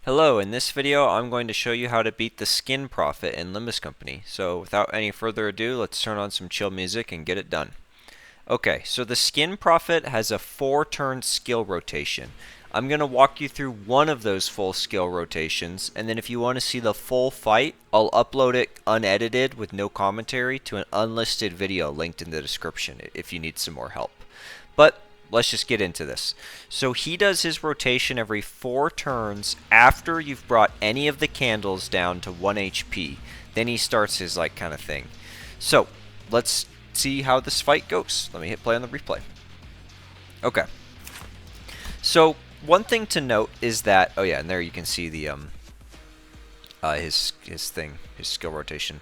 Hello, in this video I'm going to show you how to beat the skin profit in Limbus Company. So without any further ado, let's turn on some chill music and get it done. Okay, so the skin profit has a 4-turn skill rotation. I'm going to walk you through one of those full skill rotations, and then if you want to see the full fight, I'll upload it unedited with no commentary to an unlisted video linked in the description if you need some more help. But let's just get into this. So he does his rotation every 4 turns after you've brought any of the candles down to 1 HP. Then he starts his kind of thing. So let's see how this fight goes. Let me hit play on the replay. Okay. So one thing to note is that, oh yeah, and there you can see the his skill rotation.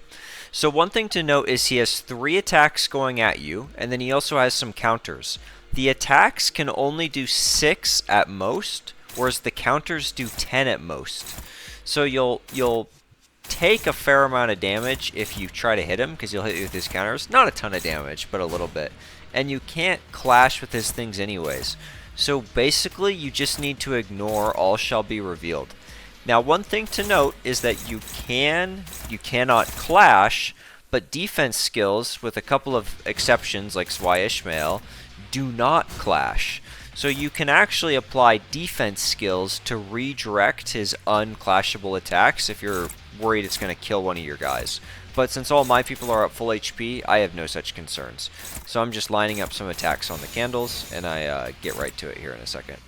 So one thing to note is he has 3 attacks going at you, and then he also has some counters. The attacks can only do 6 at most, whereas the counters do 10 at most. So you'll take a fair amount of damage if you try to hit him, because he'll hit you with his counters. Not a ton of damage, but a little bit. And you can't clash with his things anyways. So basically, you just need to ignore all shall be revealed. Now, one thing to note is that you cannot clash, but defense skills, with a couple of exceptions like Zwei Ishmael, do not clash. So you can actually apply defense skills to redirect his unclashable attacks if you're worried it's going to kill one of your guys. But since all my people are at full HP, I have no such concerns. So I'm just lining up some attacks on the candles, and I get right to it here in a second.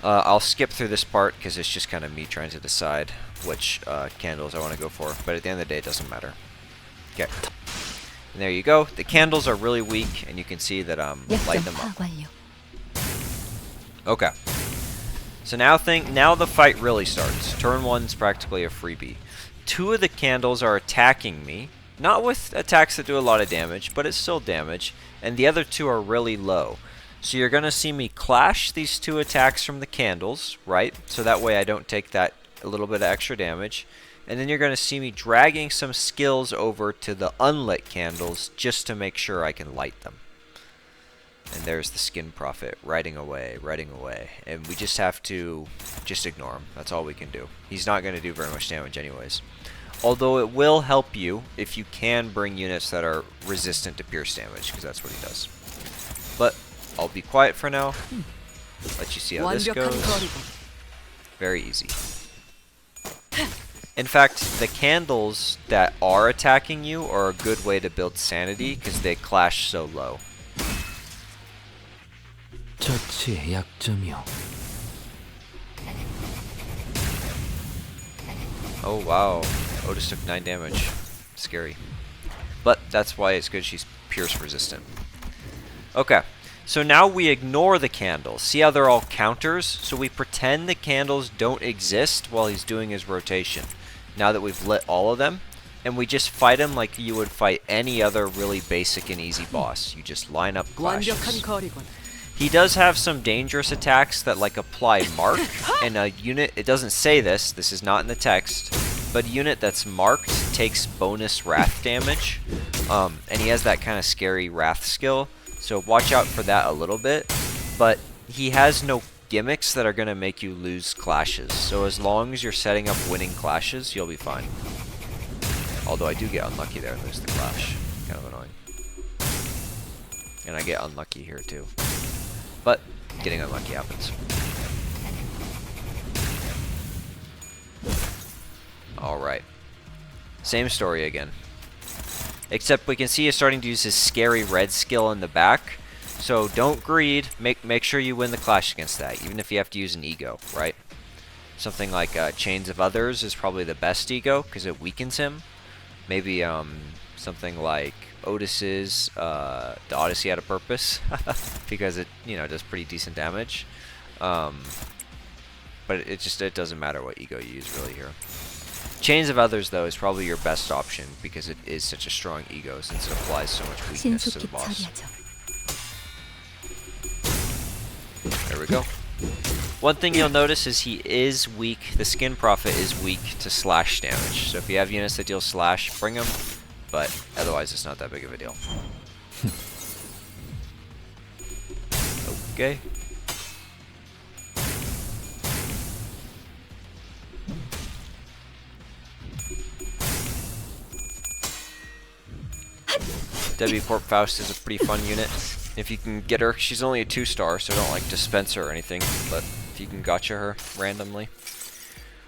I'll skip through this part because it's just kind of me trying to decide which candles I want to go for. But at the end of the day, it doesn't matter. Okay. And there you go. The candles are really weak, and you can see that I'm lighting them up. Okay. So now the fight really starts. Turn 1's practically a freebie. 2 of the candles are attacking me, not with attacks that do a lot of damage, but it's still damage, and the other 2 are really low. So you're going to see me clash these 2 attacks from the candles, right? So that way I don't take that a little bit of extra damage. And then you're going to see me dragging some skills over to the unlit candles just to make sure I can light them. And there's the skin profit, riding away. And we just have to ignore him. That's all we can do. He's not going to do very much damage anyways. Although it will help you if you can bring units that are resistant to pierce damage, because that's what he does. But I'll be quiet for now. Let you see how this goes. Very easy. In fact, the candles that are attacking you are a good way to build sanity because they clash so low. Oh wow, Otis took 9 damage. Scary. But that's why it's good she's pierce resistant. Okay, so now we ignore the candles. See how they're all counters? So we pretend the candles don't exist while he's doing his rotation. Now that we've lit all of them, and we just fight him like you would fight any other really basic and easy boss. You just line up clashes. He does have some dangerous attacks that apply mark, and a unit, it doesn't say this is not in the text, but a unit that's marked takes bonus wrath damage, and he has that kind of scary wrath skill, so watch out for that a little bit, but he has no gimmicks that are going to make you lose clashes, so as long as you're setting up winning clashes, you'll be fine. Although I do get unlucky there and lose the clash. Kind of annoying. And I get unlucky here too. But getting unlucky happens. Alright. Same story again. Except we can see he's starting to use his scary red skill in the back. So don't greed. Make sure you win the clash against that, even if you have to use an ego, right? Something like Chains of Others is probably the best ego because it weakens him. Maybe something like Otis's The Odyssey Had a Purpose because it does pretty decent damage. But it doesn't matter what ego you use really here. Chains of Others though is probably your best option because it is such a strong ego since it applies so much weakness to the boss. There we go. One thing you'll notice is he is weak, the skin profit is weak to slash damage. So if you have units that deal slash, bring them, but otherwise it's not that big of a deal. Okay. Debbie Corp Faust is a pretty fun unit. If you can get her, she's only a 2-star, so don't like dispense her or anything, but if you can gotcha her randomly.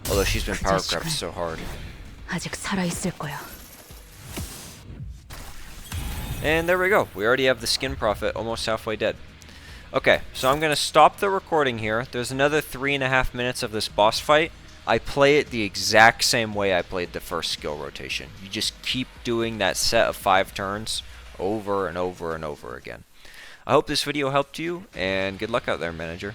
Although she's been power crept so hard. 아직 살아있을 거야. And there we go. We already have the Skin Prophet almost halfway dead. Okay, so I'm going to stop the recording here. There's another 3.5 minutes of this boss fight. I play it the exact same way I played the first skill rotation. You just keep doing that set of 5 turns over and over and over again. I hope this video helped you, and good luck out there, Manager.